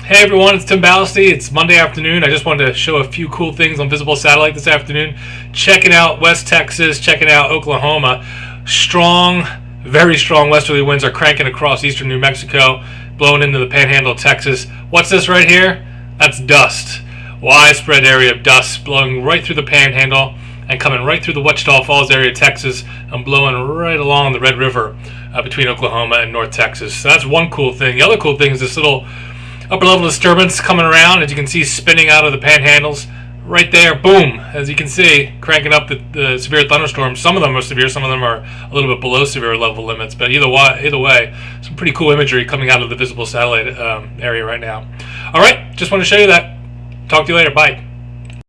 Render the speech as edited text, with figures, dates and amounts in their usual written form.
Hey everyone, it's Tim Ballasty. It's Monday afternoon. I just wanted to show a few cool things on visible satellite this afternoon. Checking out West Texas, checking out Oklahoma. Strong, very strong westerly winds are cranking across eastern New Mexico, blowing into the panhandle of Texas. What's this right here? That's dust. Widespread area of dust blowing right through the panhandle and coming right through the Wichita Falls area of Texas and blowing right along the Red River between Oklahoma and North Texas. So that's one cool thing. The other cool thing is this little upper level disturbance coming around, as you can see, spinning out of the panhandles right there. Boom, as you can see, cranking up the severe thunderstorms. Some of them are severe, some of them are a little bit below severe level limits, but either way, some pretty cool imagery coming out of the visible satellite area right now. All right, just want to show you that. Talk to you later. Bye.